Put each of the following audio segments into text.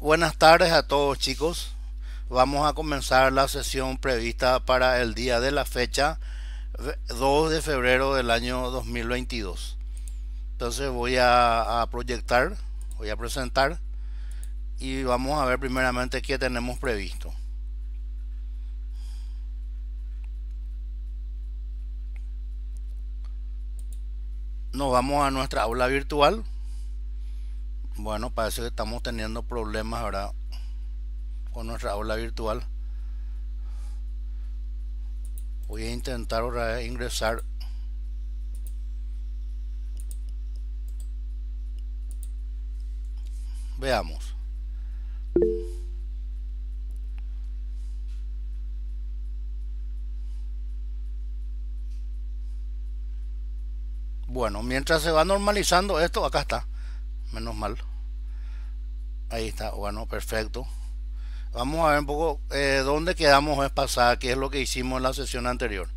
Buenas tardes a todos, chicos. Vamos a comenzar la sesión prevista para el día de la fecha 2 de febrero del año 2022. Entonces voy a proyectar, voy a presentar y vamos a ver primeramente qué tenemos previsto. Nos vamos a nuestra aula virtual. Bueno, parece que estamos teniendo problemas ahora con nuestra aula virtual. Voy a intentar otra vez ingresar. Veamos. Bueno, mientras se va normalizando esto, acá está. Menos mal. Ahí está. Bueno, perfecto. Vamos a ver un poco dónde quedamos vez pasada, qué es lo que hicimos en la sesión anterior.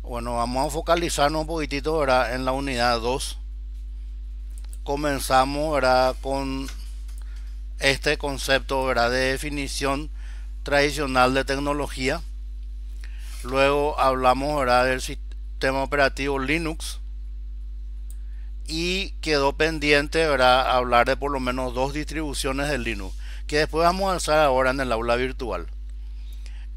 Bueno, vamos a focalizarnos un poquitito, ¿verdad?, en la unidad 2. Comenzamos, ¿verdad?, con este concepto, ¿verdad?, de definición tradicional de tecnología. Luego hablamos, ¿verdad?, del sistema operativo Linux. Y quedó pendiente, ¿verdad?, hablar de por lo menos dos distribuciones de Linux, que después vamos a hacer ahora en el aula virtual.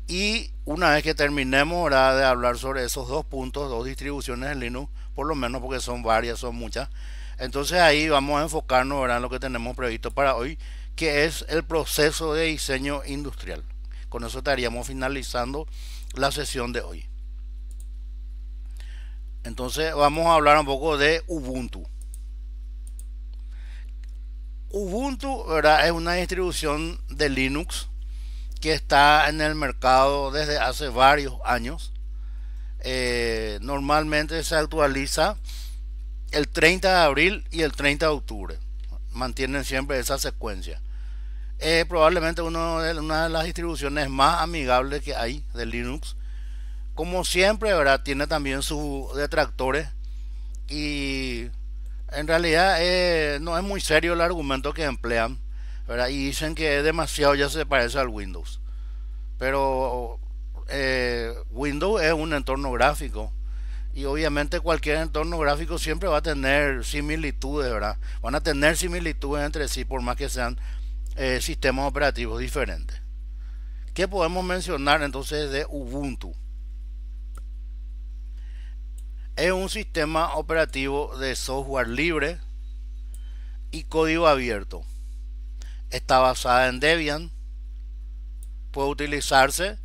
Y una vez que terminemos, ¿verdad?, de hablar sobre esos dos puntos, dos distribuciones de Linux, por lo menos porque son varias, son muchas, entonces ahí vamos a enfocarnos, ¿verdad?, en lo que tenemos previsto para hoy, que es el proceso de diseño industrial. Con eso estaríamos finalizando la sesión de hoy. Entonces vamos a hablar un poco de Ubuntu. Ubuntu, ¿verdad?, es una distribución de Linux que está en el mercado desde hace varios años. Normalmente se actualiza el 30 de abril y el 30 de octubre. Mantienen siempre esa secuencia. Probablemente una de las distribuciones más amigables que hay de Linux. Como siempre, ¿verdad?, tiene también sus detractores y en realidad no es muy serio el argumento que emplean, ¿verdad? Y dicen que demasiado ya se parece al Windows. Pero Windows es un entorno gráfico y obviamente cualquier entorno gráfico siempre va a tener similitudes, ¿verdad? Van a tener similitudes entre sí por más que sean sistemas operativos diferentes. ¿Qué podemos mencionar entonces de Ubuntu? Es un sistema operativo de software libre y código abierto. Está basada en Debian. Puede utilizarse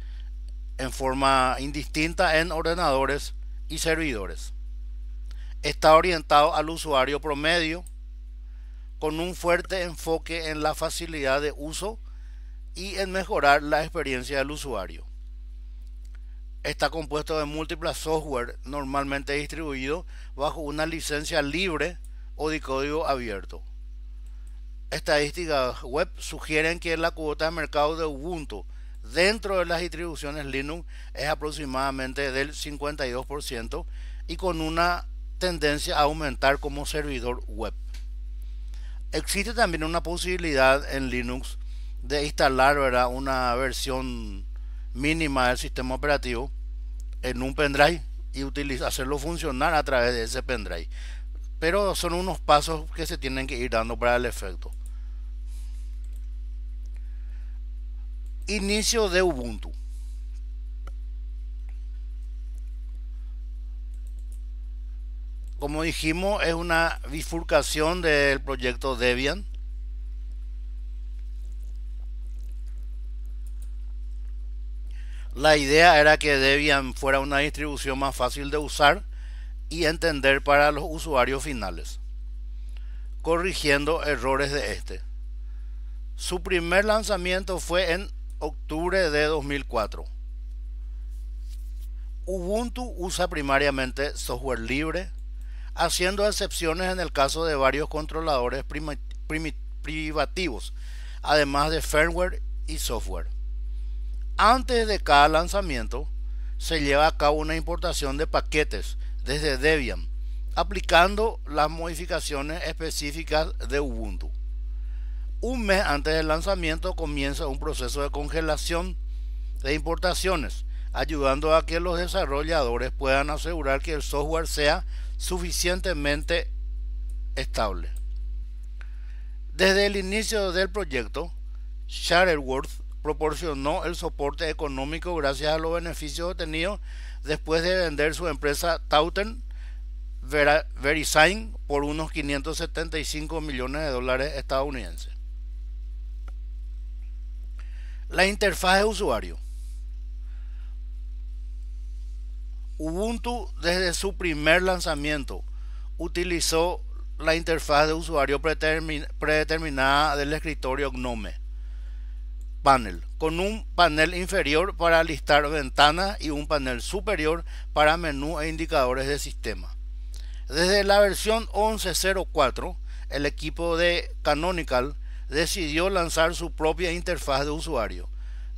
en forma indistinta en ordenadores y servidores. Está orientado al usuario promedio con un fuerte enfoque en la facilidad de uso y en mejorar la experiencia del usuario. Está compuesto de múltiples software normalmente distribuidos bajo una licencia libre o de código abierto. Estadísticas web sugieren que la cuota de mercado de Ubuntu dentro de las distribuciones Linux es aproximadamente del 52% y con una tendencia a aumentar como servidor web. Existe también una posibilidad en Linux de instalar, ¿verdad?, una versión mínima del sistema operativo en un pendrive y hacerlo funcionar a través de ese pendrive. Pero son unos pasos que se tienen que ir dando para el efecto. Inicio de Ubuntu. Como dijimos, es una bifurcación del proyecto Debian. La idea era que Debian fuera una distribución más fácil de usar y entender para los usuarios finales, corrigiendo errores de este. Su primer lanzamiento fue en octubre de 2004. Ubuntu usa primariamente software libre, haciendo excepciones en el caso de varios controladores privativos, además de firmware y software. Antes de cada lanzamiento, se lleva a cabo una importación de paquetes desde Debian, aplicando las modificaciones específicas de Ubuntu. Un mes antes del lanzamiento comienza un proceso de congelación de importaciones, ayudando a que los desarrolladores puedan asegurar que el software sea suficientemente estable. Desde el inicio del proyecto, Shuttleworth proporcionó el soporte económico gracias a los beneficios obtenidos después de vender su empresa Tauten VeriSign por unos 575 millones de dólares estadounidenses. La interfaz de usuario. Ubuntu desde su primer lanzamiento utilizó la interfaz de usuario predeterminada del escritorio GNOME Panel, con un panel inferior para listar ventanas y un panel superior para menú e indicadores de sistema. Desde la versión 11.04, el equipo de Canonical decidió lanzar su propia interfaz de usuario.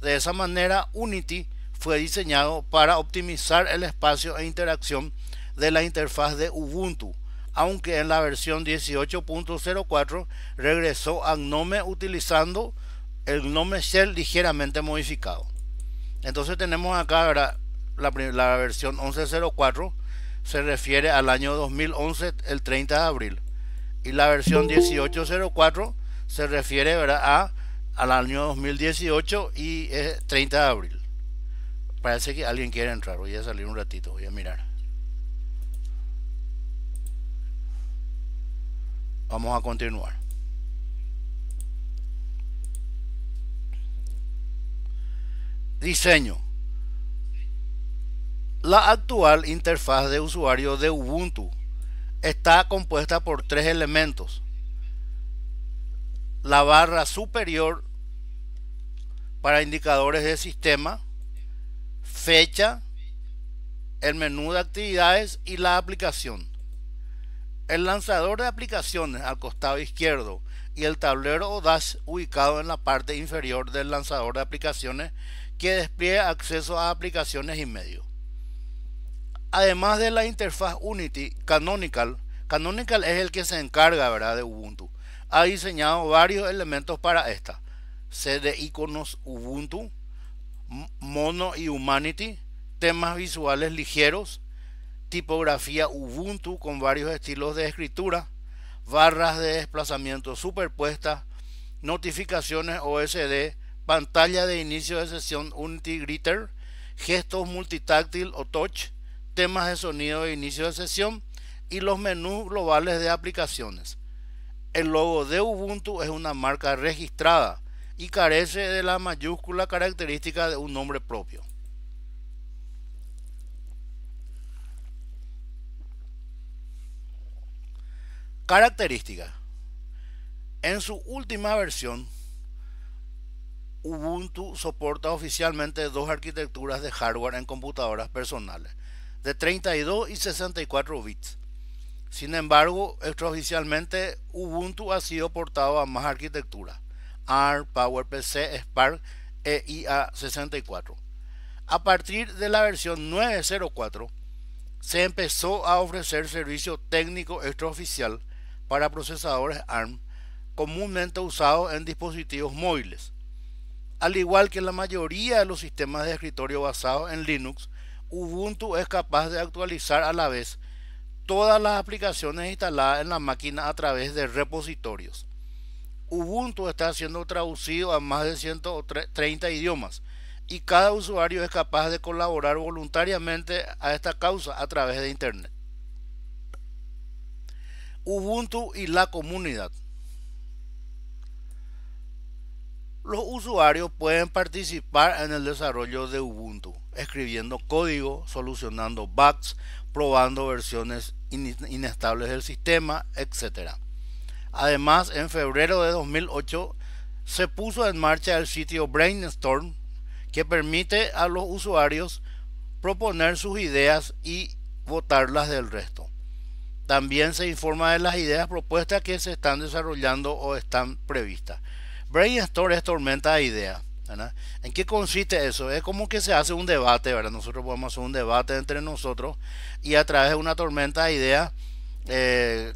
De esa manera, Unity fue diseñado para optimizar el espacio e interacción de la interfaz de Ubuntu, aunque en la versión 18.04 regresó a GNOME utilizando el GNOME Shell ligeramente modificado. Entonces tenemos acá, ¿verdad? La versión 11.04 se refiere al año 2011, el 30 de abril, y la versión 18.04 se refiere, ¿verdad?, al año 2018 y 30 de abril. Parece que alguien quiere entrar. Voy a salir un ratito, voy a mirar. Vamos a continuar. Diseño. La actual interfaz de usuario de Ubuntu está compuesta por tres elementos: la barra superior para indicadores de sistema, fecha, el menú de actividades y la aplicación. El lanzador de aplicaciones al costado izquierdo y el tablero o dash ubicado en la parte inferior del lanzador de aplicaciones que despliega acceso a aplicaciones y medios. Además de la interfaz Unity, Canonical es el que se encarga, ¿verdad?, de Ubuntu. Ha diseñado varios elementos para esta: set de iconos Ubuntu, Mono y Humanity, temas visuales ligeros, tipografía Ubuntu con varios estilos de escritura, barras de desplazamiento superpuestas, notificaciones OSD, pantalla de inicio de sesión Unity Greeter, gestos multitáctil o touch, temas de sonido de inicio de sesión y los menús globales de aplicaciones. El logo de Ubuntu es una marca registrada y carece de la mayúscula característica de un nombre propio. Características. En su última versión, Ubuntu soporta oficialmente dos arquitecturas de hardware en computadoras personales, de 32 y 64 bits. Sin embargo, extraoficialmente Ubuntu ha sido portado a más arquitecturas: ARM, PowerPC, Spark e IA64. A partir de la versión 9.04 se empezó a ofrecer servicio técnico extraoficial para procesadores ARM comúnmente usados en dispositivos móviles. Al igual que la mayoría de los sistemas de escritorio basados en Linux, Ubuntu es capaz de actualizar a la vez todas las aplicaciones instaladas en la máquina a través de repositorios. Ubuntu está siendo traducido a más de 130 idiomas y cada usuario es capaz de colaborar voluntariamente a esta causa a través de Internet. Ubuntu y la comunidad. Los usuarios pueden participar en el desarrollo de Ubuntu, escribiendo código, solucionando bugs, probando versiones inestables del sistema, etc. Además, en febrero de 2008 se puso en marcha el sitio Brainstorm, que permite a los usuarios proponer sus ideas y votarlas del resto. También se informa de las ideas propuestas que se están desarrollando o están previstas. Brainstorm es tormenta de ideas, ¿verdad? ¿En qué consiste eso? Es como que se hace un debate, ¿verdad? Nosotros podemos hacer un debate entre nosotros y a través de una tormenta de ideas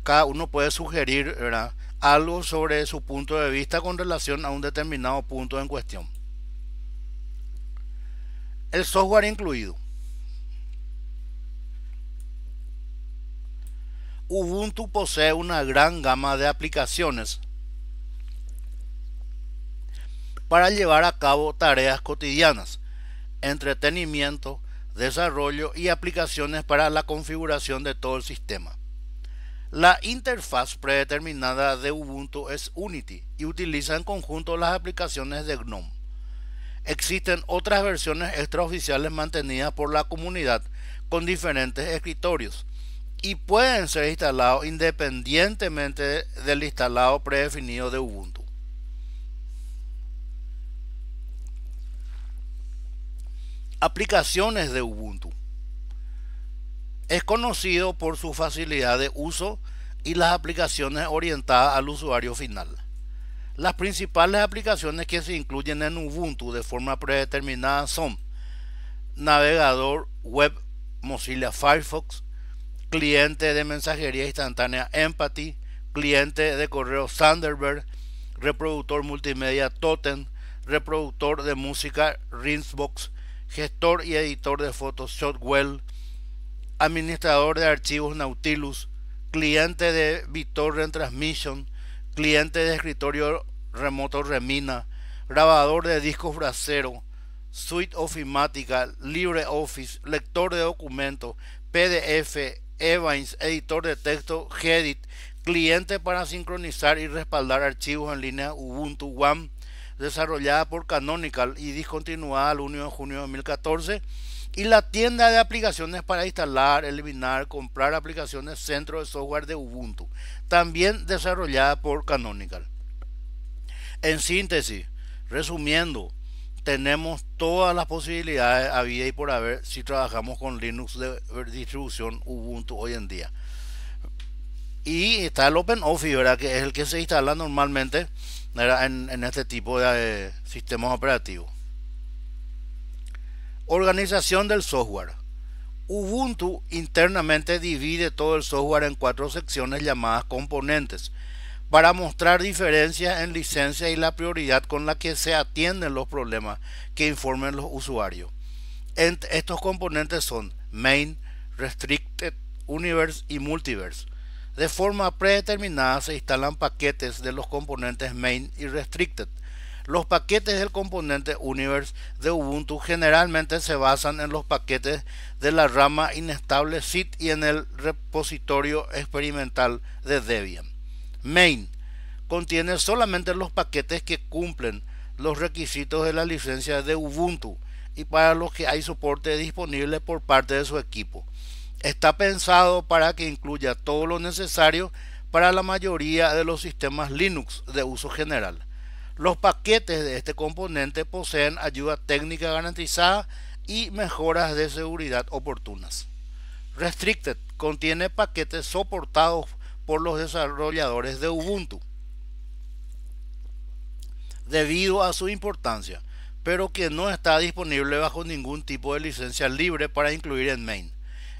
cada uno puede sugerir, ¿verdad?, algo sobre su punto de vista con relación a un determinado punto en cuestión. El software incluido. Ubuntu posee una gran gama de aplicaciones para llevar a cabo tareas cotidianas, entretenimiento, desarrollo y aplicaciones para la configuración de todo el sistema. La interfaz predeterminada de Ubuntu es Unity y utiliza en conjunto las aplicaciones de GNOME. Existen otras versiones extraoficiales mantenidas por la comunidad con diferentes escritorios y pueden ser instalados independientemente del instalado predefinido de Ubuntu. Aplicaciones de Ubuntu. Es conocido por su facilidad de uso y las aplicaciones orientadas al usuario final. Las principales aplicaciones que se incluyen en Ubuntu de forma predeterminada son navegador web Mozilla Firefox, cliente de mensajería instantánea Empathy, cliente de correo Thunderbird, reproductor multimedia Totem, reproductor de música Rinsbox, gestor y editor de fotos Shotwell, administrador de archivos Nautilus, cliente de BitTorrent Transmission, cliente de escritorio remoto Remina, grabador de discos Brasero, suite ofimática, LibreOffice, lector de documentos, PDF, Evans, editor de texto Gedit, cliente para sincronizar y respaldar archivos en línea Ubuntu One, desarrollada por Canonical y discontinuada el 1 de junio de 2014, y la tienda de aplicaciones para instalar, eliminar, comprar aplicaciones centro de software de Ubuntu, también desarrollada por Canonical. En síntesis, resumiendo, tenemos todas las posibilidades a vida y por haber si trabajamos con Linux de distribución Ubuntu hoy en día. Y está el OpenOffice, ¿verdad?, que es el que se instala normalmente en este tipo de sistemas operativos. Organización del software. Ubuntu internamente divide todo el software en 4 secciones llamadas componentes para mostrar diferencias en licencia y la prioridad con la que se atienden los problemas que informen los usuarios. Estos componentes son Main, Restricted, Universe y Multiverse. De forma predeterminada se instalan paquetes de los componentes Main y Restricted. Los paquetes del componente Universe de Ubuntu generalmente se basan en los paquetes de la rama inestable zip y en el repositorio experimental de Debian. Main contiene solamente los paquetes que cumplen los requisitos de la licencia de Ubuntu y para los que hay soporte disponible por parte de su equipo. Está pensado para que incluya todo lo necesario para la mayoría de los sistemas Linux de uso general. Los paquetes de este componente poseen ayuda técnica garantizada y mejoras de seguridad oportunas. Restricted contiene paquetes soportados por los desarrolladores de Ubuntu debido a su importancia, pero que no está disponible bajo ningún tipo de licencia libre para incluir en Main.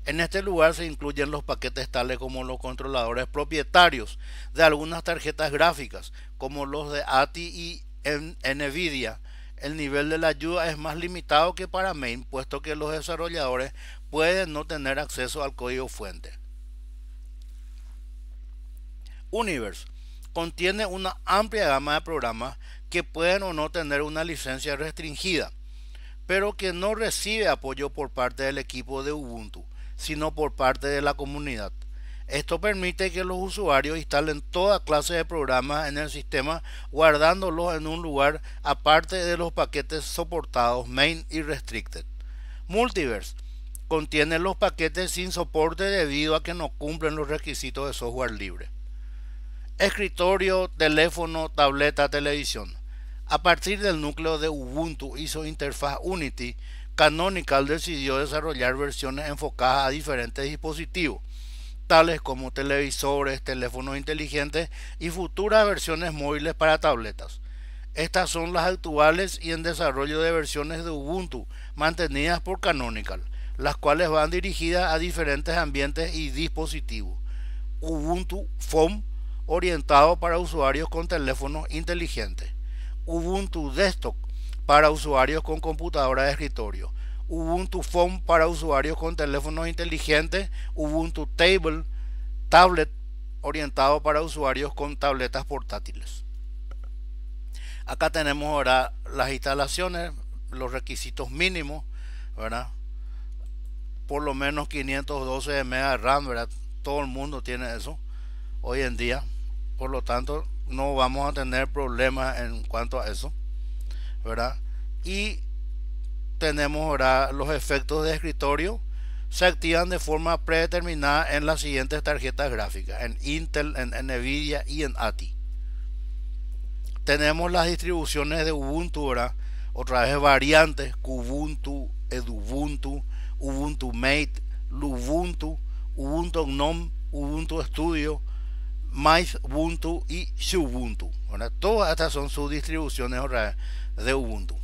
En este lugar se incluyen los paquetes tales como los controladores propietarios de algunas tarjetas gráficas, como los de ATI y NVIDIA. El nivel de la ayuda es más limitado que para Main, puesto que los desarrolladores pueden no tener acceso al código fuente. Universe contiene una amplia gama de programas que pueden o no tener una licencia restringida, pero que no recibe apoyo por parte del equipo de Ubuntu, sino por parte de la comunidad. Esto permite que los usuarios instalen toda clase de programas en el sistema, guardándolos en un lugar aparte de los paquetes soportados Main y Restricted. Multiverse contiene los paquetes sin soporte debido a que no cumplen los requisitos de software libre. Escritorio, teléfono, tableta, televisión. A partir del núcleo de Ubuntu y su interfaz Unity, Canonical decidió desarrollar versiones enfocadas a diferentes dispositivos, tales como televisores, teléfonos inteligentes y futuras versiones móviles para tabletas. Estas son las actuales y en desarrollo de versiones de Ubuntu mantenidas por Canonical, las cuales van dirigidas a diferentes ambientes y dispositivos: Ubuntu Phone, orientado para usuarios con teléfonos inteligentes. Ubuntu Desktop para usuarios con computadora de escritorio. Ubuntu Phone para usuarios con teléfonos inteligentes. Ubuntu Table, tablet orientado para usuarios con tabletas portátiles. Acá tenemos ahora las instalaciones, los requisitos mínimos, ¿verdad? Por lo menos 512 de mega de RAM, ¿verdad? Todo el mundo tiene eso hoy en día. Por lo tanto, no vamos a tener problemas en cuanto a eso, ¿verdad? Y tenemos ahora los efectos de escritorio. Se activan de forma predeterminada en las siguientes tarjetas gráficas, en Intel, en Nvidia y en ATI. Tenemos las distribuciones de Ubuntu, ¿verdad? Otra vez variantes: Kubuntu, Edubuntu, Ubuntu Mate, Lubuntu, Ubuntu GNOME, Ubuntu Studio, MyUbuntu y Xubuntu, ¿verdad? Todas estas son sus distribuciones de Ubuntu.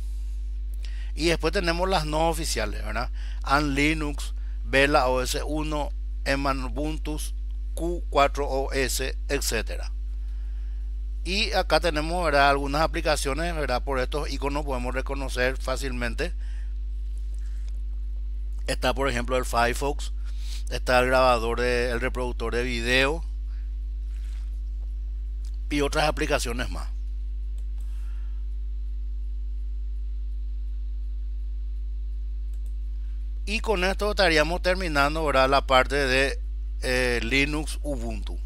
Y después tenemos las no oficiales, ¿verdad? An Linux, Vela OS 1, Eman Ubuntu, Q4OS, etcétera. Y acá tenemos, ¿verdad?, algunas aplicaciones, ¿verdad? Por estos iconos podemos reconocer fácilmente. Está, por ejemplo, el Firefox, está el grabador, el reproductor de video y otras aplicaciones más. Y con esto estaríamos terminando, ¿verdad?, la parte de Linux Ubuntu.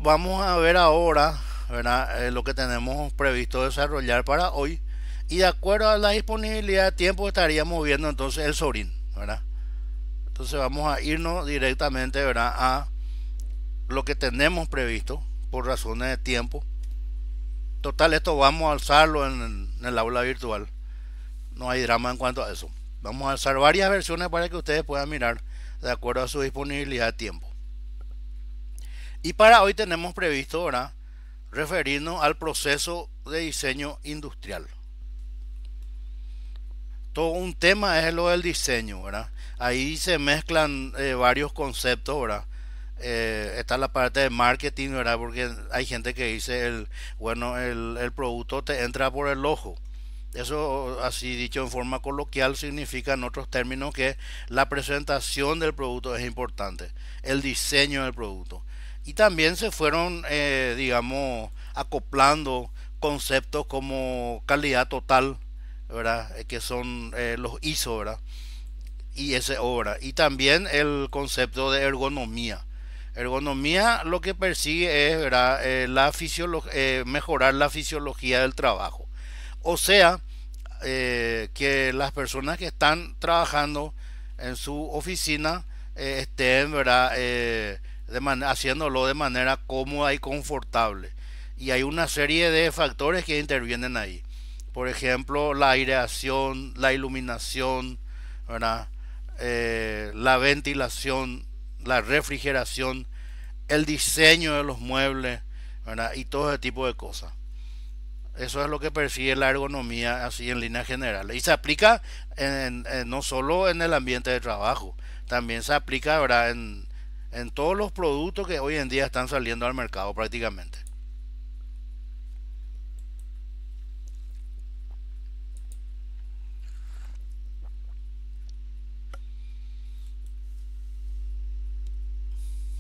Vamos a ver ahora, ¿verdad?, lo que tenemos previsto desarrollar para hoy. Y de acuerdo a la disponibilidad de tiempo estaríamos viendo entonces el Zorin, ¿verdad? Entonces vamos a irnos directamente, ¿verdad?, a lo que tenemos previsto por razones de tiempo. Total, esto vamos a alzarlo en el aula virtual. No hay drama en cuanto a eso. Vamos a alzar varias versiones para que ustedes puedan mirar de acuerdo a su disponibilidad de tiempo. Y para hoy tenemos previsto, ¿verdad?, referirnos al proceso de diseño industrial. Todo un tema es lo del diseño, ¿verdad? Ahí se mezclan varios conceptos, ¿verdad? Está la parte de marketing, ¿verdad? Porque hay gente que dice, el producto te entra por el ojo. Eso, así dicho en forma coloquial, significa en otros términos que la presentación del producto es importante, el diseño del producto. Y también se fueron, digamos, acoplando conceptos como calidad total, ¿verdad?, que son los ISO, ¿verdad?, y SO, ¿verdad? Y también el concepto de ergonomía. Ergonomía lo que persigue es, ¿verdad?, mejorar la fisiología del trabajo. O sea, que las personas que están trabajando en su oficina estén, ¿verdad?, haciéndolo de manera cómoda y confortable. Y hay una serie de factores que intervienen ahí. Por ejemplo, la aireación, la iluminación, ¿verdad?, la ventilación, la refrigeración, el diseño de los muebles, ¿verdad?, y todo ese tipo de cosas. Eso es lo que persigue la ergonomía, así en líneas generales. Y se aplica no solo en el ambiente de trabajo, también se aplica, ¿verdad?, en todos los productos que hoy en día están saliendo al mercado prácticamente.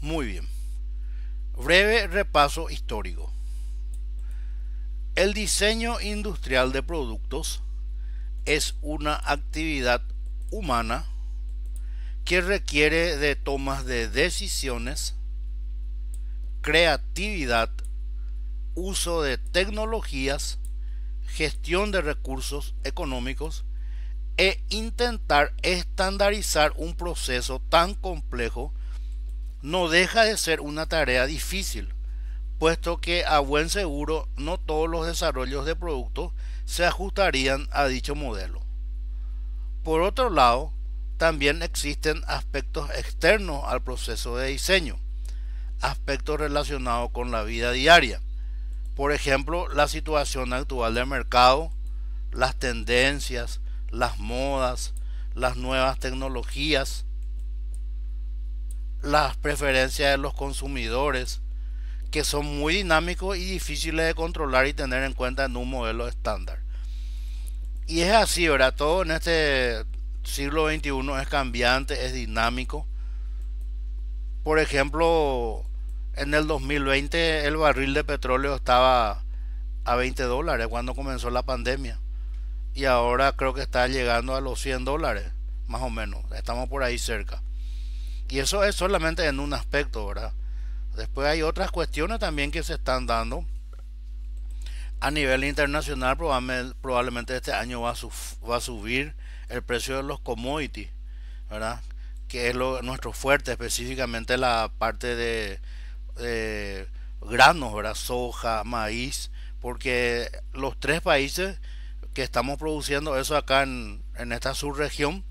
Muy bien. Breve repaso histórico. El diseño industrial de productos es una actividad humana que requiere de tomas de decisiones, creatividad, uso de tecnologías, gestión de recursos económicos e intentar estandarizar un proceso tan complejo no deja de ser una tarea difícil, puesto que a buen seguro no todos los desarrollos de productos se ajustarían a dicho modelo. Por otro lado, también existen aspectos externos al proceso de diseño, aspectos relacionados con la vida diaria. Por ejemplo, la situación actual del mercado, las tendencias, las modas, las nuevas tecnologías, las preferencias de los consumidores, que son muy dinámicos y difíciles de controlar y tener en cuenta en un modelo estándar. Y es así, ¿verdad? Todo en este siglo XXI es cambiante, es dinámico. Por ejemplo, en el 2020 el barril de petróleo estaba a $20 cuando comenzó la pandemia. Y ahora creo que está llegando a los $100, más o menos. Estamos por ahí cerca. Y eso es solamente en un aspecto, ¿verdad? Después hay otras cuestiones también que se están dando. A nivel internacional probablemente este año va a subir el precio de los commodities, ¿verdad? Que es nuestro fuerte, específicamente la parte de granos, ¿verdad? Soja, maíz, porque los tres países que estamos produciendo eso acá en esta subregión,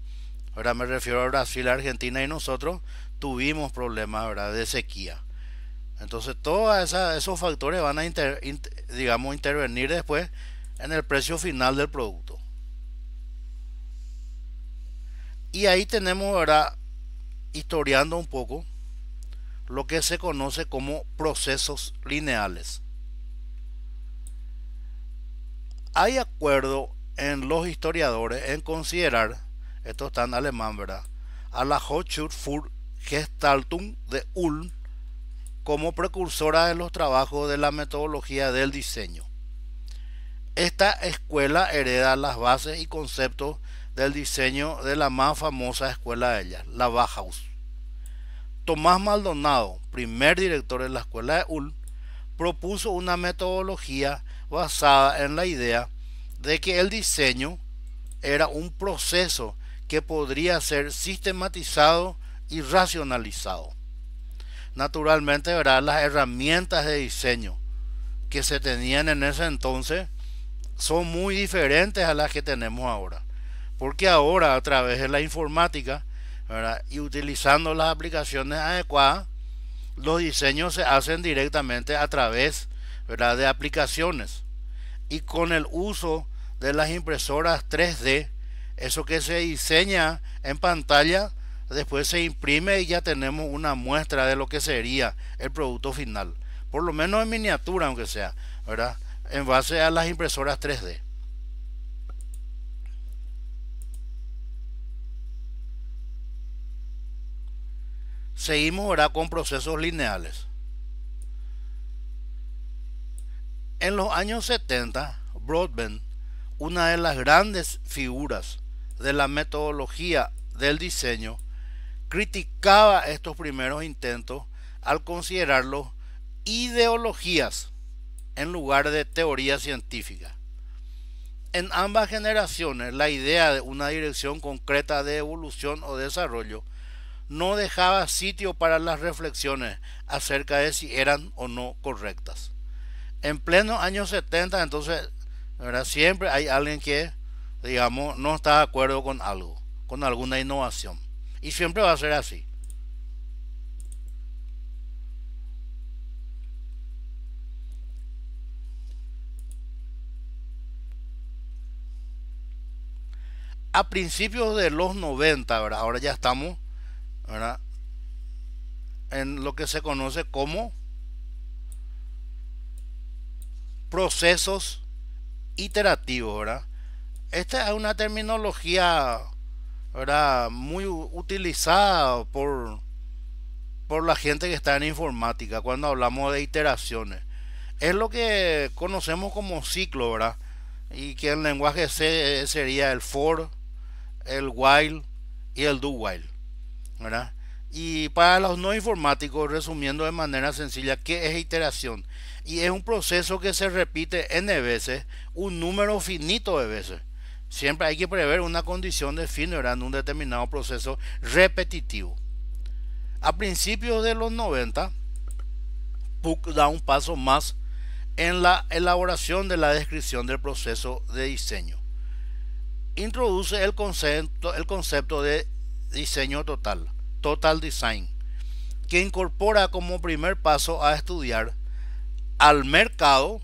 ¿verdad? Me refiero a Brasil, Argentina y nosotros tuvimos problemas, ¿verdad? De sequía. Entonces todos esos factores van a digamos, intervenir después en el precio final del producto. Y ahí tenemos, ¿verdad? Historiando un poco lo que se conoce como procesos lineales. Hay acuerdo en los historiadores en considerar, esto está en alemán, ¿verdad? A la Hochschule für Gestaltung de Ulm como precursora de los trabajos de la metodología del diseño. Esta escuela hereda las bases y conceptos del diseño de la más famosa escuela de ella, la Bauhaus. Tomás Maldonado, primer director de la escuela de Ulm, propuso una metodología basada en la idea de que el diseño era un proceso que podría ser sistematizado y racionalizado. Naturalmente, ¿verdad? Las herramientas de diseño que se tenían en ese entonces son muy diferentes a las que tenemos ahora. Porque ahora, a través de la informática, ¿verdad? Y utilizando las aplicaciones adecuadas, los diseños se hacen directamente a través, ¿verdad? De aplicaciones. Y con el uso de las impresoras 3D, eso que se diseña en pantalla, después se imprime y ya tenemos una muestra de lo que sería el producto final. Por lo menos en miniatura, aunque sea, ¿verdad? En base a las impresoras 3D. Seguimos ahora con procesos lineales. En los años 70, Broadbent, una de las grandes figuras de la metodología del diseño, criticaba estos primeros intentos al considerarlos ideologías en lugar de teoría científica. En ambas generaciones, la idea de una dirección concreta de evolución o desarrollo no dejaba sitio para las reflexiones acerca de si eran o no correctas. En pleno años 70, entonces, ¿verdad? Siempre hay alguien que, digamos, no está de acuerdo con algo, con alguna innovación. Y siempre va a ser así. A principios de los 90, ¿verdad? Ahora ya estamos, ¿verdad? En lo que se conoce como procesos iterativos, ¿verdad? Esta es una terminología, ¿verdad? Muy utilizada por la gente que está en informática cuando hablamos de iteraciones. Es lo que conocemos como ciclo, ¿verdad? Y que en lenguaje C sería el for, el while y el do while, ¿verdad? Y para los no informáticos, resumiendo de manera sencilla, ¿qué es iteración? Y es un proceso que se repite n veces, un número finito de veces. Siempre hay que prever una condición de fin, ¿verdad? En un determinado proceso repetitivo. A principios de los 90, Puck da un paso más en la elaboración de la descripción del proceso de diseño. Introduce el concepto de diseño total, total design, que incorpora como primer paso a estudiar al mercado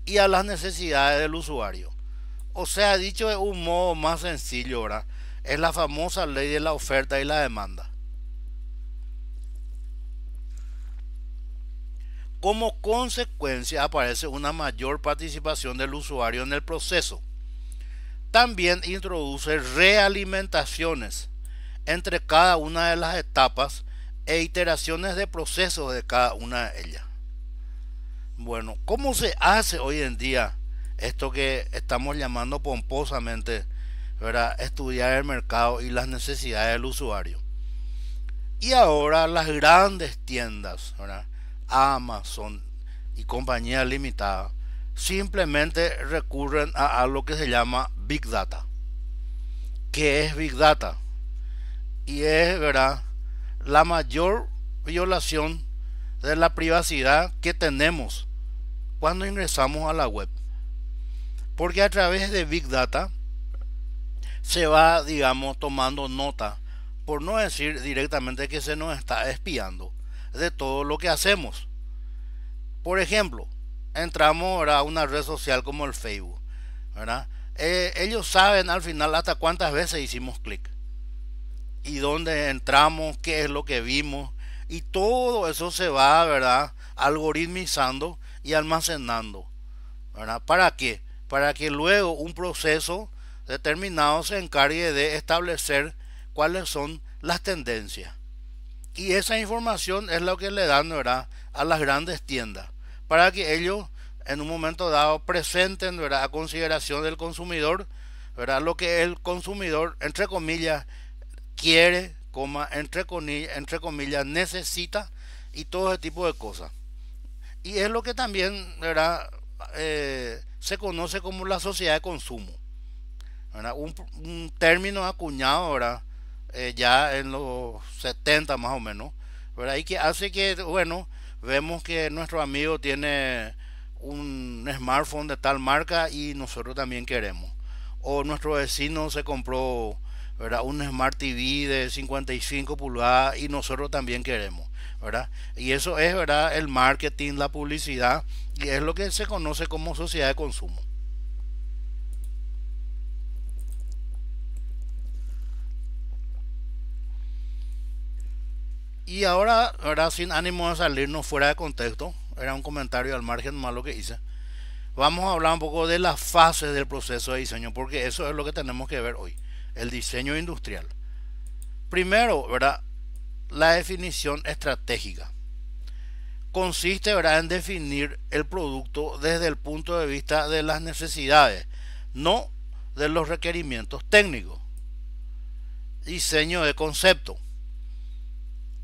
y a las necesidades del usuario. O sea, dicho de un modo más sencillo, ¿verdad? Es la famosa ley de la oferta y la demanda. Como consecuencia aparece una mayor participación del usuario en el proceso. También introduce realimentaciones entre cada una de las etapas e iteraciones de procesos de cada una de ellas. Bueno, ¿cómo se hace hoy en día esto que estamos llamando pomposamente, ¿verdad?, estudiar el mercado y las necesidades del usuario? Y ahora las grandes tiendas, ¿verdad?, Amazon y compañías limitadas, simplemente recurren a algo que se llama Big Data. ¿Qué es Big Data? Y es, ¿verdad?, la mayor violación de la privacidad que tenemos cuando ingresamos a la web. Porque a través de Big Data se va, digamos, tomando nota, por no decir directamente que se nos está espiando, de todo lo que hacemos. Por ejemplo, entramos, ¿verdad?, a una red social como el Facebook, ¿verdad? Ellos saben al final hasta cuántas veces hicimos clic y dónde entramos, qué es lo que vimos, y todo eso se va, ¿verdad?, algoritmizando y almacenando, ¿verdad? ¿Para qué? Para que luego un proceso determinado se encargue de establecer cuáles son las tendencias. Y esa información es lo que le dan, ¿verdad?, a las grandes tiendas, para que ellos en un momento dado presenten, ¿verdad?, a consideración del consumidor, ¿verdad?, lo que el consumidor, entre comillas, quiere, entre comillas, necesita, y todo ese tipo de cosas. Y es lo que también, ¿verdad?, se conoce como la sociedad de consumo, ¿verdad? Un término acuñado, ¿verdad?, ya en los 70 más o menos, ¿verdad?, y que hace que, bueno, vemos que nuestro amigo tiene un smartphone de tal marca y nosotros también queremos. O nuestro vecino se compró, ¿verdad?, un Smart TV de 55 pulgadas y nosotros también queremos, ¿verdad? Y eso es, ¿verdad?, el marketing, la publicidad, y es lo que se conoce como sociedad de consumo. Y ahora, ¿verdad?, sin ánimo de salirnos fuera de contexto, era un comentario al margen más lo que hice. Vamos a hablar un poco de las fases del proceso de diseño, porque eso es lo que tenemos que ver hoy, el diseño industrial. Primero, ¿verdad?, la definición estratégica. Consiste, ¿verdad?, en definir el producto desde el punto de vista de las necesidades, no de los requerimientos técnicos. Diseño de concepto.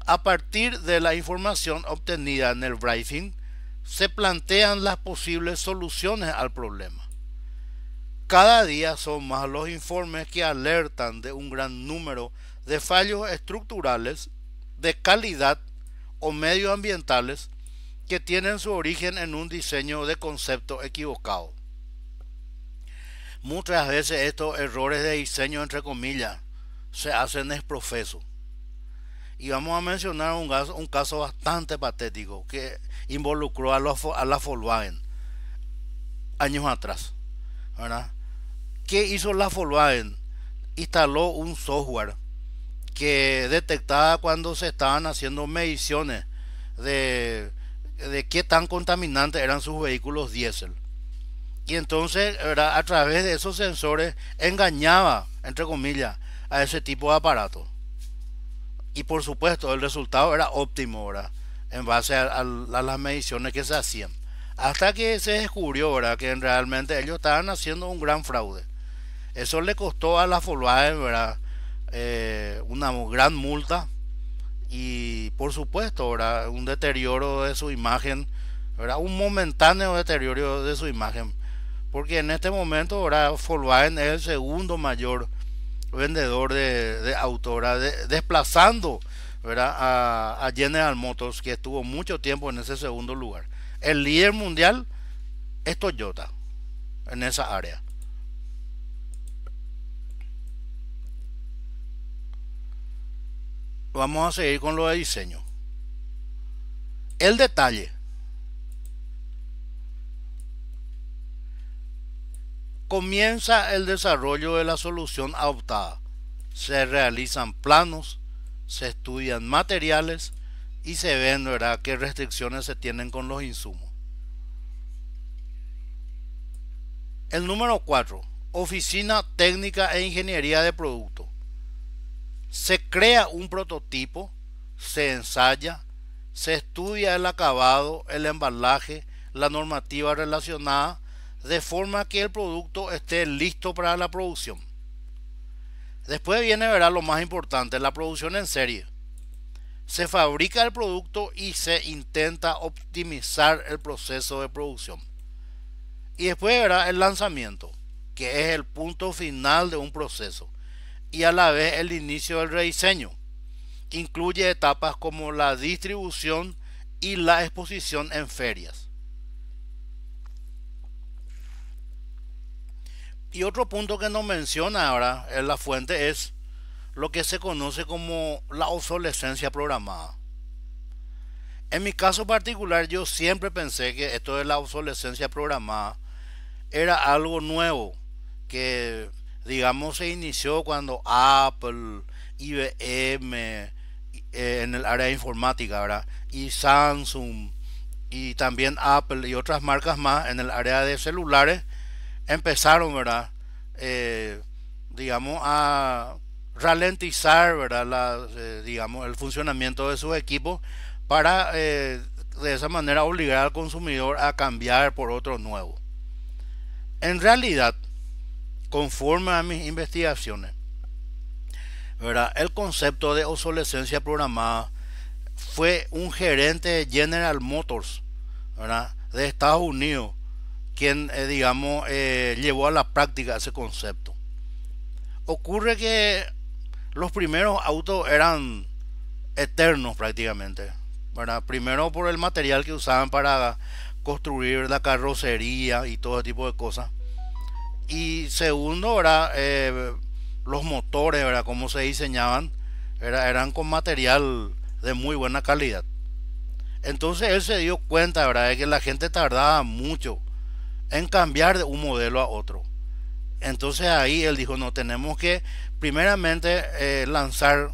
A partir de la información obtenida en el briefing, se plantean las posibles soluciones al problema. Cada día son más los informes que alertan de un gran número de fallos estructurales, de calidad o medioambientales que tienen su origen en un diseño de concepto equivocado. Muchas veces estos errores de diseño, entre comillas, se hacen exprofeso. Y vamos a mencionar un caso bastante patético que involucró a la Volkswagen años atrás, ¿verdad? ¿Qué hizo la Volkswagen? Instaló un software que detectaba cuando se estaban haciendo mediciones de, de qué tan contaminantes eran sus vehículos diésel. Y entonces, ¿verdad?, a través de esos sensores engañaba, entre comillas, a ese tipo de aparatos. Y por supuesto el resultado era óptimo, ¿verdad?, en base a las mediciones que se hacían, hasta que se descubrió, ¿verdad?, que realmente ellos estaban haciendo un gran fraude. Eso le costó a la Volkswagen, ¿verdad?, una gran multa y por supuesto, ¿verdad?, un deterioro de su imagen, ¿verdad?, un momentáneo deterioro de su imagen, porque en este momento, ¿verdad?, Volkswagen es el segundo mayor vendedor de autos, desplazando, ¿verdad?, a General Motors, que estuvo mucho tiempo en ese segundo lugar. El líder mundial es Toyota en esa área. Vamos a seguir con lo de diseño. El detalle. Comienza el desarrollo de la solución adoptada. Se realizan planos, se estudian materiales, y se ven, ¿verdad?, qué restricciones se tienen con los insumos. El número 4, Oficina Técnica e Ingeniería de Producto. Se crea un prototipo, se ensaya, se estudia el acabado, el embalaje, la normativa relacionada, de forma que el producto esté listo para la producción. Después viene, verá, lo más importante, la producción en serie. Se fabrica el producto y se intenta optimizar el proceso de producción. Y después, verá, el lanzamiento, que es el punto final de un proceso y a la vez el inicio del rediseño. Incluye etapas como la distribución y la exposición en ferias. Y otro punto que nos menciona ahora en la fuente es lo que se conoce como la obsolescencia programada. En mi caso particular, yo siempre pensé que esto de la obsolescencia programada era algo nuevo, que digamos se inició cuando Apple, IBM, en el área de informática, ¿verdad?, y Samsung y también Apple y otras marcas más en el área de celulares empezaron, ¿verdad?, Eh, digamos a ralentizar, ¿verdad?, digamos el funcionamiento de sus equipos para de esa manera obligar al consumidor a cambiar por otro nuevo. En realidad, conforme a mis investigaciones, ¿verdad?, el concepto de obsolescencia programada fue un gerente de General Motors, ¿verdad?, de Estados Unidos, quien, digamos, llevó a la práctica ese concepto. Ocurre que los primeros autos eran eternos prácticamente, ¿verdad? Primero por el material que usaban para construir la carrocería y todo tipo de cosas. Y segundo, ¿verdad?, los motores, ¿verdad?, cómo se diseñaban, eran con material de muy buena calidad. Entonces él se dio cuenta, ¿verdad?, de que la gente tardaba mucho en cambiar de un modelo a otro. Entonces ahí él dijo, no, tenemos que primeramente lanzar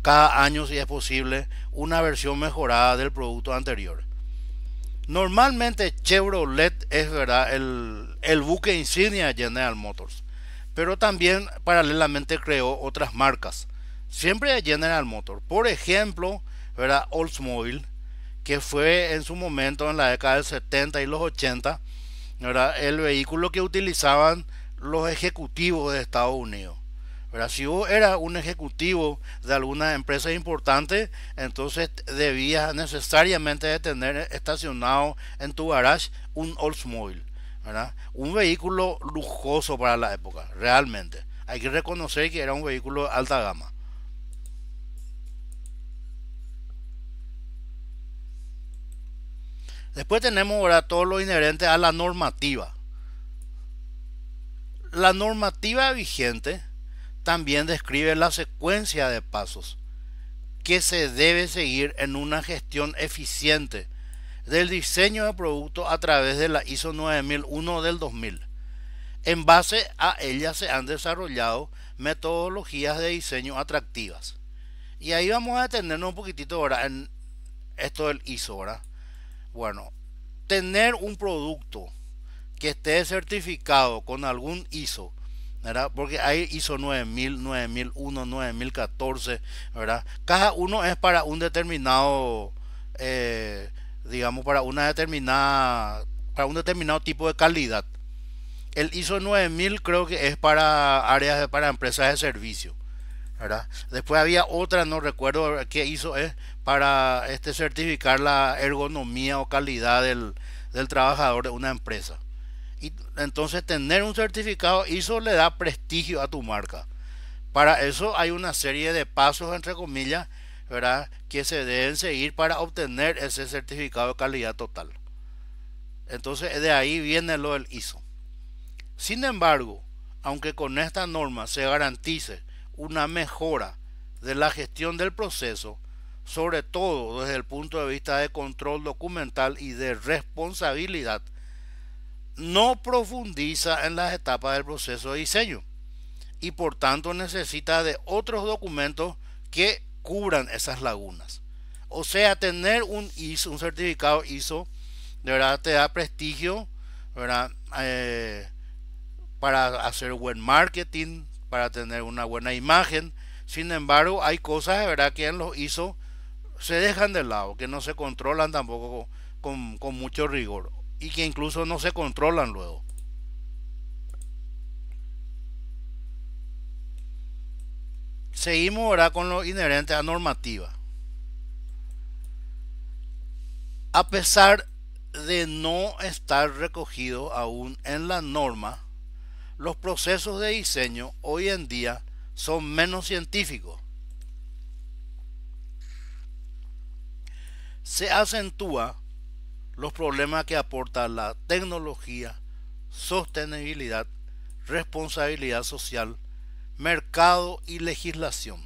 cada año, si es posible, una versión mejorada del producto anterior. Normalmente Chevrolet es, verdad, el buque insignia de General Motors, pero también paralelamente creó otras marcas, siempre de General Motors. Por ejemplo, ¿verdad?, Oldsmobile, que fue en su momento en la década del 70 y los 80, ¿verdad?, el vehículo que utilizaban los ejecutivos de Estados Unidos. ¿Verdad? Si vos eras un ejecutivo de alguna empresa importante, entonces debías necesariamente de tener estacionado en tu garage un Oldsmobile, ¿verdad?, un vehículo lujoso para la época, realmente. Hay que reconocer que era un vehículo de alta gama. Después tenemos ahora todo lo inherente a la normativa. La normativa vigente también describe la secuencia de pasos que se debe seguir en una gestión eficiente del diseño de producto a través de la ISO 9001 del 2000. En base a ella se han desarrollado metodologías de diseño atractivas. Y ahí vamos a detenernos un poquitito ahora en esto del ISO, ¿verdad? Bueno, tener un producto que esté certificado con algún ISO, ¿verdad?, porque hay ISO 9000, 9001, 9014, ¿verdad? Cada uno es para un determinado, digamos, para un determinado tipo de calidad. El ISO 9000 creo que es para áreas, para empresas de servicio, ¿verdad? Después había otra, no recuerdo qué ISO es, para certificar la ergonomía o calidad del trabajador de una empresa. Y entonces tener un certificado ISO le da prestigio a tu marca. Para eso hay una serie de pasos, entre comillas, ¿verdad?, que se deben seguir para obtener ese certificado de calidad total. Entonces de ahí viene lo del ISO. Sin embargo, aunque con esta norma se garantice una mejora de la gestión del proceso, sobre todo desde el punto de vista de control documental y de responsabilidad, no profundiza en las etapas del proceso de diseño y por tanto necesita de otros documentos que cubran esas lagunas. O sea, tener un ISO, un certificado ISO, de verdad te da prestigio, ¿verdad? Para hacer buen marketing, para tener una buena imagen. Sin embargo, hay cosas de verdad que en los ISO se dejan de lado, que no se controlan tampoco con mucho rigor y que incluso no se controlan luego. Seguimos ahora con lo inherente a normativa. A pesar de no estar recogido aún en la norma, los procesos de diseño hoy en día son menos científicos. Se acentúa los problemas que aporta la tecnología, sostenibilidad, responsabilidad social, mercado y legislación.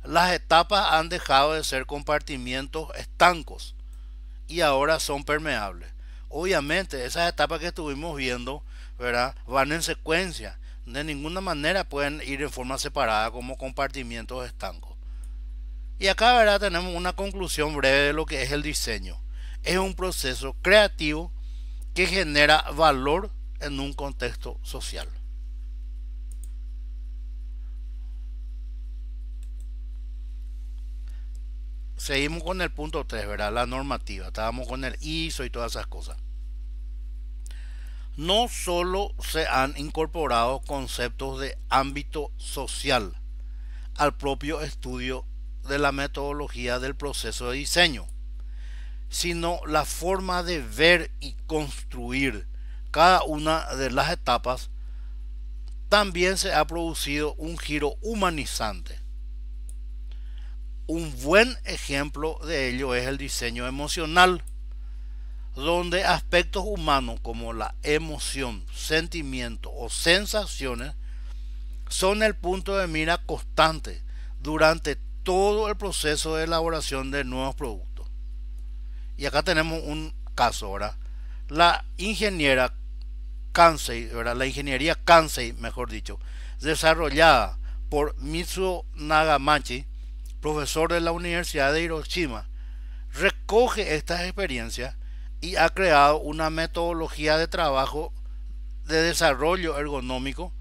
Las etapas han dejado de ser compartimientos estancos y ahora son permeables. Obviamente, esas etapas que estuvimos viendo, ¿verdad?, van en secuencia. De ninguna manera pueden ir en forma separada como compartimientos estancos. Y acá, ¿verdad?, tenemos una conclusión breve de lo que es el diseño. Es un proceso creativo que genera valor en un contexto social. Seguimos con el punto 3, ¿verdad? La normativa. Estábamos con el ISO y todas esas cosas. No solo se han incorporado conceptos de ámbito social al propio estudio de la metodología del proceso de diseño, sino la forma de ver y construir cada una de las etapas. También se ha producido un giro humanizante. Un buen ejemplo de ello es el diseño emocional, donde aspectos humanos como la emoción, sentimiento o sensaciones son el punto de mira constante durante todo el proceso de elaboración de nuevos productos. Y acá tenemos un caso, ¿verdad? La ingeniera Kansei, ¿verdad? La ingeniería Kansei, mejor dicho, desarrollada por Mitsuo Nagamachi, profesor de la Universidad de Hiroshima, recoge estas experiencias y ha creado una metodología de trabajo de desarrollo ergonómico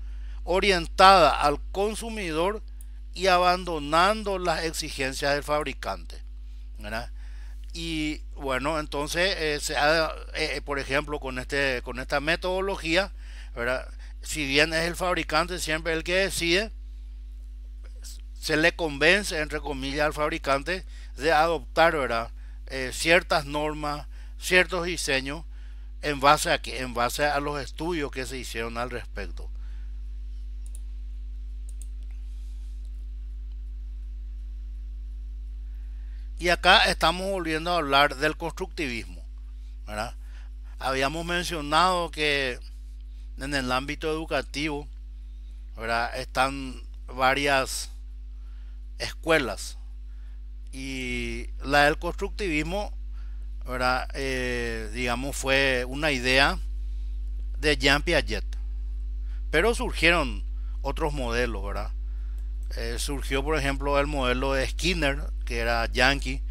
orientada al consumidor y abandonando las exigencias del fabricante, ¿verdad? Y bueno, entonces por ejemplo, con esta metodología, ¿verdad?, si bien es el fabricante siempre el que decide, se le convence, entre comillas, al fabricante de adoptar, ¿verdad?, ciertas normas, ciertos diseños en base a qué, en base a los estudios que se hicieron al respecto. Y acá estamos volviendo a hablar del constructivismo, ¿verdad? Habíamos mencionado que en el ámbito educativo, ¿verdad?, están varias escuelas y la del constructivismo, ¿verdad?, digamos, fue una idea de Jean Piaget, pero surgieron otros modelos, ¿verdad? Surgió, por ejemplo, el modelo de Skinner, que era yankee,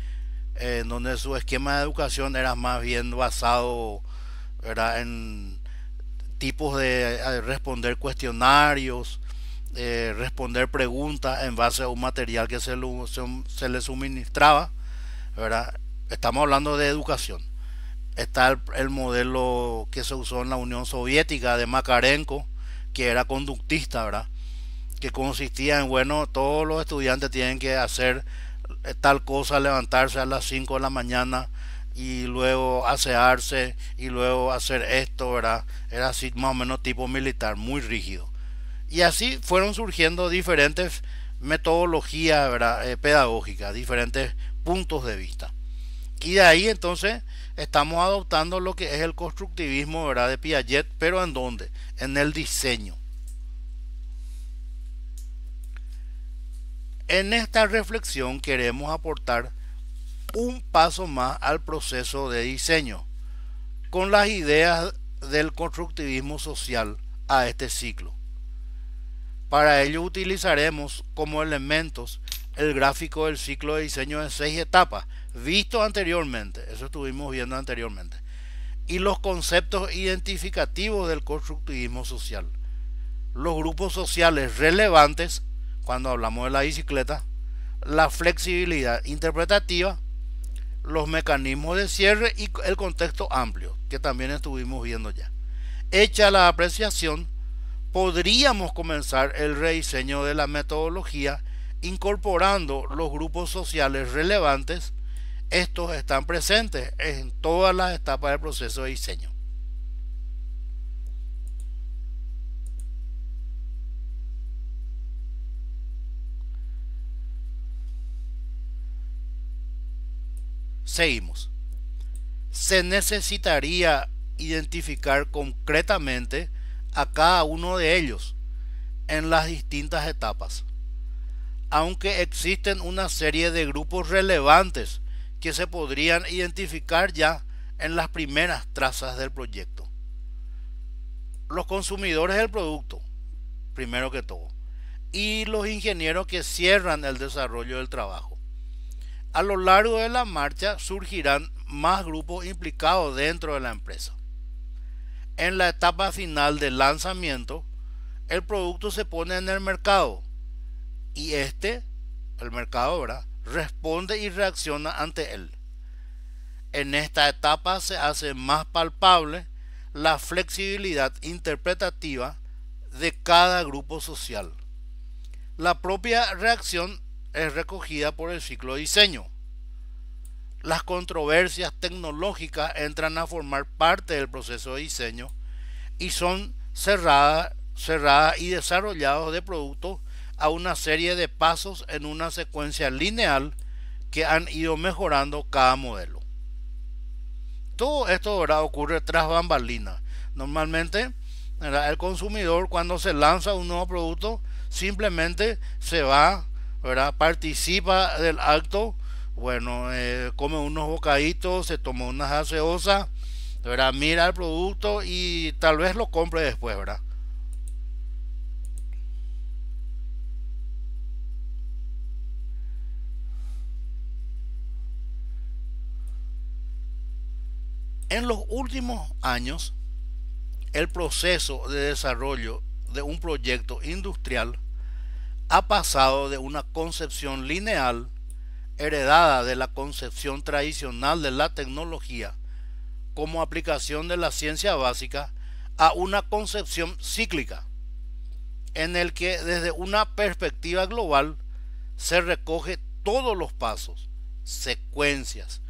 en donde su esquema de educación era más bien basado, ¿verdad?, en tipos de responder cuestionarios, responder preguntas en base a un material que se le suministraba, ¿verdad? Estamos hablando de educación. Está el modelo que se usó en la Unión Soviética de Makarenko, que era conductista, ¿verdad?, que consistía en, bueno, todos los estudiantes tienen que hacer tal cosa, levantarse a las 5 de la mañana y luego asearse y luego hacer esto, ¿verdad? Era así más o menos tipo militar, muy rígido. Y así fueron surgiendo diferentes metodologías, ¿verdad?, pedagógicas, diferentes puntos de vista. Y de ahí entonces estamos adoptando lo que es el constructivismo, ¿verdad?, de Piaget, pero ¿en dónde? En el diseño. En esta reflexión queremos aportar un paso más al proceso de diseño, con las ideas del constructivismo social a este ciclo. Para ello utilizaremos como elementos el gráfico del ciclo de diseño de 6 etapas, visto anteriormente, eso estuvimos viendo anteriormente, y los conceptos identificativos del constructivismo social. Los grupos sociales relevantes, cuando hablamos de la bicicleta, la flexibilidad interpretativa, los mecanismos de cierre y el contexto amplio, que también estuvimos viendo ya. Hecha la apreciación, podríamos comenzar el rediseño de la metodología incorporando los grupos sociales relevantes. Estos están presentes en todas las etapas del proceso de diseño. Seguimos. Se necesitaría identificar concretamente a cada uno de ellos en las distintas etapas, aunque existen una serie de grupos relevantes que se podrían identificar ya en las primeras trazas del proyecto. Los consumidores del producto, primero que todo, y los ingenieros que cierran el desarrollo del trabajo. A lo largo de la marcha surgirán más grupos implicados dentro de la empresa. En la etapa final del lanzamiento, el producto se pone en el mercado y el mercado, ¿verdad?, responde y reacciona ante él. En esta etapa se hace más palpable la flexibilidad interpretativa de cada grupo social. La propia reacción es recogida por el ciclo de diseño. Las controversias tecnológicas entran a formar parte del proceso de diseño y son cerradas y desarrollados de productos a una serie de pasos en una secuencia lineal que han ido mejorando cada modelo. Todo esto, ¿verdad?, ocurre tras bambalinas. Normalmente, ¿verdad?, el consumidor, cuando se lanza un nuevo producto, simplemente se va, ¿verdad?, participa del acto, bueno, come unos bocaditos, se toma unas gaseosas, ¿verdad?, mira el producto y tal vez lo compre después, ¿verdad? En los últimos años, el proceso de desarrollo de un proyecto industrial ha pasado de una concepción lineal heredada de la concepción tradicional de la tecnología como aplicación de la ciencia básica a una concepción cíclica, en el que desde una perspectiva global se recoge todos los pasos, secuencias,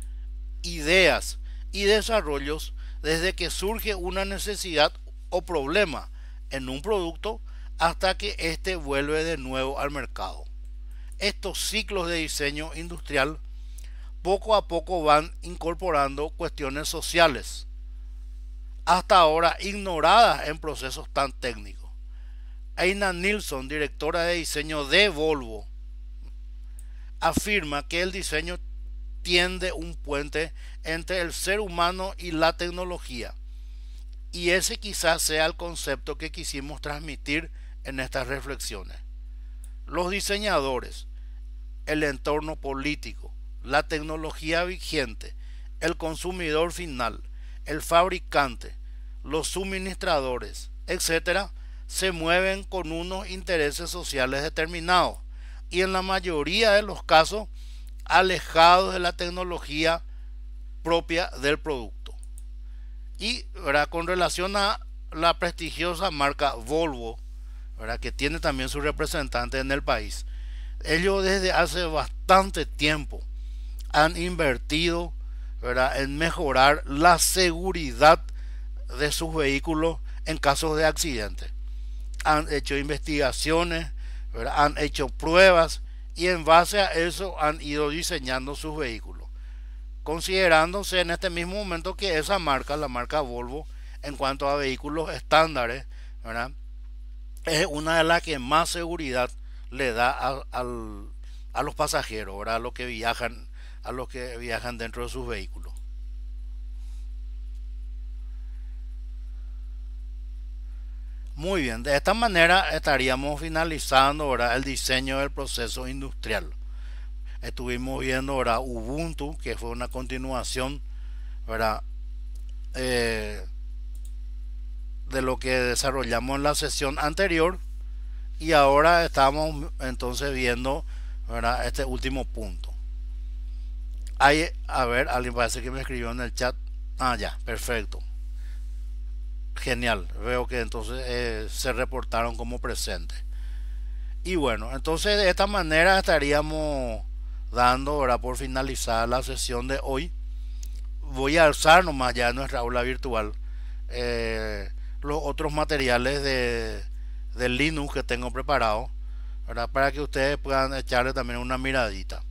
ideas y desarrollos desde que surge una necesidad o problema en un producto hasta que éste vuelve de nuevo al mercado. Estos ciclos de diseño industrial poco a poco van incorporando cuestiones sociales, hasta ahora ignoradas en procesos tan técnicos. Aina Nilsson, directora de diseño de Volvo, afirma que el diseño tiende un puente entre el ser humano y la tecnología, y ese quizás sea el concepto que quisimos transmitir en estas reflexiones. Los diseñadores, el entorno político, la tecnología vigente, el consumidor final, el fabricante, los suministradores, etcétera, se mueven con unos intereses sociales determinados y en la mayoría de los casos alejados de la tecnología propia del producto. Y, ¿verdad?, con relación a la prestigiosa marca Volvo, ¿verdad?, que tiene también su representante en el país, ellos desde hace bastante tiempo han invertido, ¿verdad?, en mejorar la seguridad de sus vehículos en casos de accidente. Han hecho investigaciones, ¿verdad?, han hecho pruebas y en base a eso han ido diseñando sus vehículos, considerándose en este mismo momento que esa marca, la marca Volvo, en cuanto a vehículos estándares, ¿verdad?, es una de las que más seguridad le da a los pasajeros, ¿verdad?, a los que viajan dentro de sus vehículos. Muy bien, de esta manera estaríamos finalizando, ¿verdad?, el diseño del proceso industrial. Estuvimos viendo, ¿verdad?, Ubuntu, que fue una continuación, ¿verdad?, eh, de lo que desarrollamos en la sesión anterior, y ahora estamos entonces viendo, ¿verdad?, este último punto. A ver, alguien parece que me escribió en el chat. Ah, ya, perfecto. Genial. Veo que entonces se reportaron como presentes. Y bueno, entonces de esta manera estaríamos dando, ¿verdad?, por finalizada la sesión de hoy. Voy a alzar nomás ya en nuestra aula virtual los otros materiales de Linux que tengo preparado, ¿verdad?, para que ustedes puedan echarle también una miradita.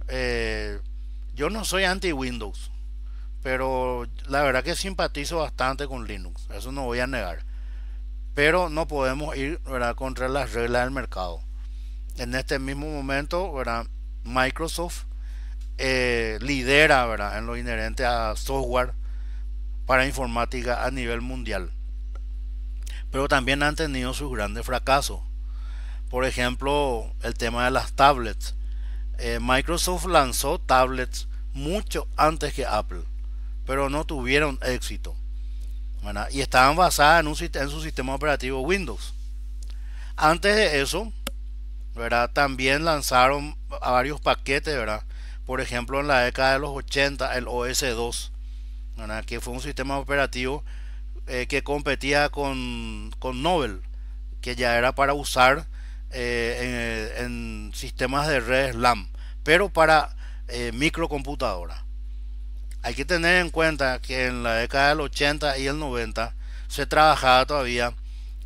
Eh, yo no soy anti Windows, pero la verdad que simpatizo bastante con Linux, eso no voy a negar. Pero no podemos ir, ¿verdad?, contra las reglas del mercado. En este mismo momento, ¿verdad?, Microsoft lidera, ¿verdad?, en lo inherente a software para informática a nivel mundial. Pero también han tenido sus grandes fracasos. Por ejemplo, el tema de las tablets. Microsoft lanzó tablets mucho antes que Apple, pero no tuvieron éxito, ¿verdad?, y estaban basadas en su sistema operativo Windows. Antes de eso, ¿verdad?, también lanzaron a varios paquetes, ¿verdad? Por ejemplo, en la década de los 80 el OS2, ¿verdad?, que fue un sistema operativo que competía con Novell, que ya era para usar en sistemas de redes LAN, pero para microcomputadora. Hay que tener en cuenta que en la década del 80 y el 90 se trabajaba todavía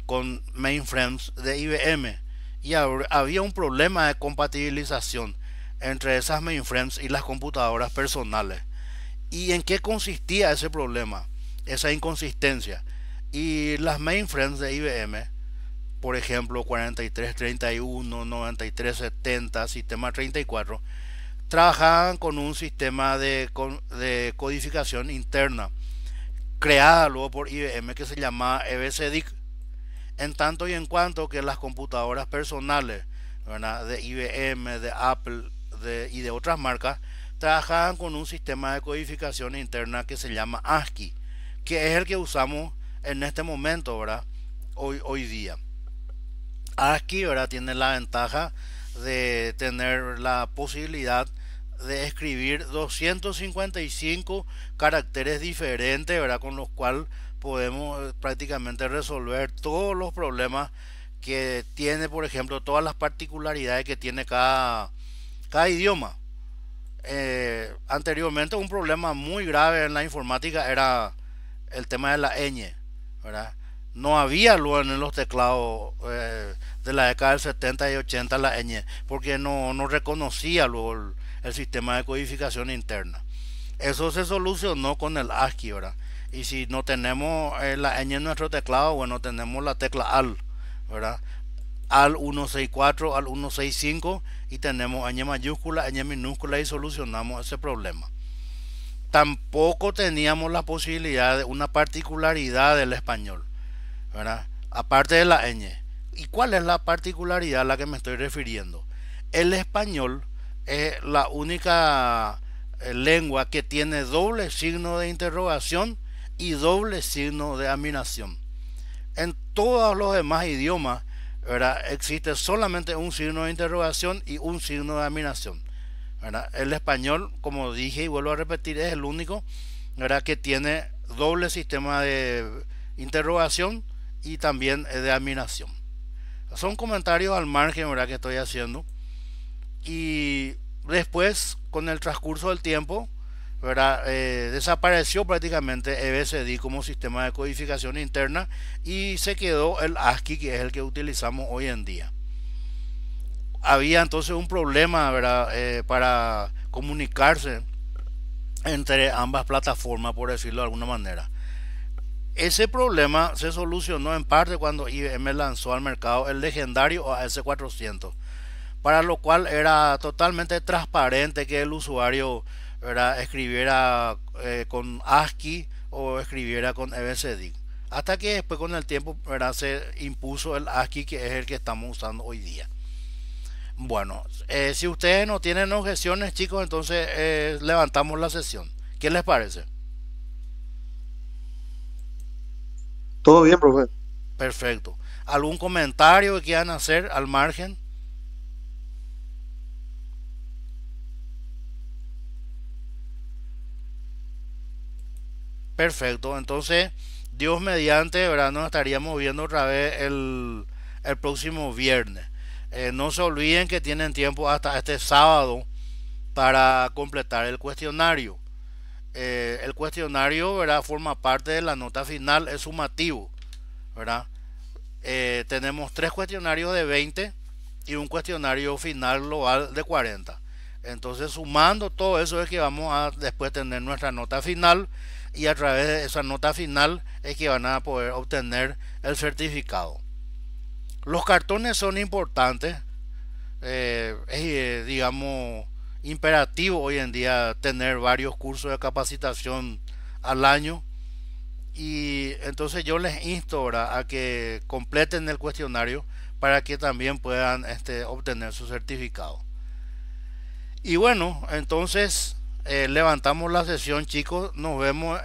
con mainframes de IBM, y había un problema de compatibilización entre esas mainframes y las computadoras personales. ¿Y en qué consistía ese problema? Esa inconsistencia. Y las mainframes de IBM, por ejemplo 4331, 9370, sistema 34, trabajaban con un sistema de codificación interna creada luego por IBM que se llamaba EBCDIC, en tanto y en cuanto que las computadoras personales, ¿verdad?, de IBM, de Apple y de otras marcas trabajaban con un sistema de codificación interna que se llama ASCII, que es el que usamos en este momento, ¿verdad?, hoy día. ASCII, ¿verdad?, tiene la ventaja de tener la posibilidad de escribir 255 caracteres diferentes, ¿verdad?, con los cuales podemos prácticamente resolver todos los problemas que tiene, por ejemplo, todas las particularidades que tiene cada idioma. Anteriormente un problema muy grave en la informática era el tema de la ñ, ¿verdad? No había luego en los teclados de la década del 70 y 80 la ñ, porque no reconocía luego el sistema de codificación interna. Eso se solucionó con el ASCII, ¿verdad? Y si no tenemos la ñ en nuestro teclado, bueno, tenemos la tecla AL, ¿verdad? AL 164, AL 165, y tenemos ñ mayúscula, ñ minúscula, y solucionamos ese problema. Tampoco teníamos la posibilidad de una particularidad del español, ¿verdad?, aparte de la ñ. ¿Y cuál es la particularidad a la que me estoy refiriendo? El español es la única lengua que tiene doble signo de interrogación y doble signo de admiración. En todos los demás idiomas, ¿verdad?, existe solamente un signo de interrogación y un signo de admiración, ¿verdad? El español, como dije y vuelvo a repetir, es el único, ¿verdad?, que tiene doble sistema de interrogación y también de admiración. Son comentarios al margen, ¿verdad?, que estoy haciendo. Y después, con el transcurso del tiempo, ¿verdad?, desapareció prácticamente EBCDIC como sistema de codificación interna y se quedó el ASCII, que es el que utilizamos hoy en día. Había entonces un problema, ¿verdad?, para comunicarse entre ambas plataformas, por decirlo de alguna manera. Ese problema se solucionó en parte cuando IBM lanzó al mercado el legendario AS400, para lo cual era totalmente transparente que el usuario, ¿verdad?, escribiera con ASCII o escribiera con EBCDIC, hasta que después con el tiempo, ¿verdad?, se impuso el ASCII, que es el que estamos usando hoy día. Bueno, si ustedes no tienen objeciones, chicos, entonces levantamos la sesión. ¿Qué les parece? Todo bien, profe. Perfecto. ¿Algún comentario que quieran hacer al margen? Perfecto. Entonces, Dios mediante, ¿verdad? Nos estaríamos viendo otra vez el próximo viernes. No se olviden que tienen tiempo hasta este sábado para completar el cuestionario. El cuestionario, ¿verdad? Forma parte de la nota final, es sumativo, ¿verdad? Tenemos tres cuestionarios de 20 y un cuestionario final global de 40. Entonces, sumando todo eso es que vamos a después tener nuestra nota final y a través de esa nota final es que van a poder obtener el certificado. Los cartones son importantes, es digamos imperativo hoy en día tener varios cursos de capacitación al año y entonces yo les insto ahora a que completen el cuestionario para que también puedan obtener su certificado. Y bueno, entonces levantamos la sesión, chicos. Nos vemos.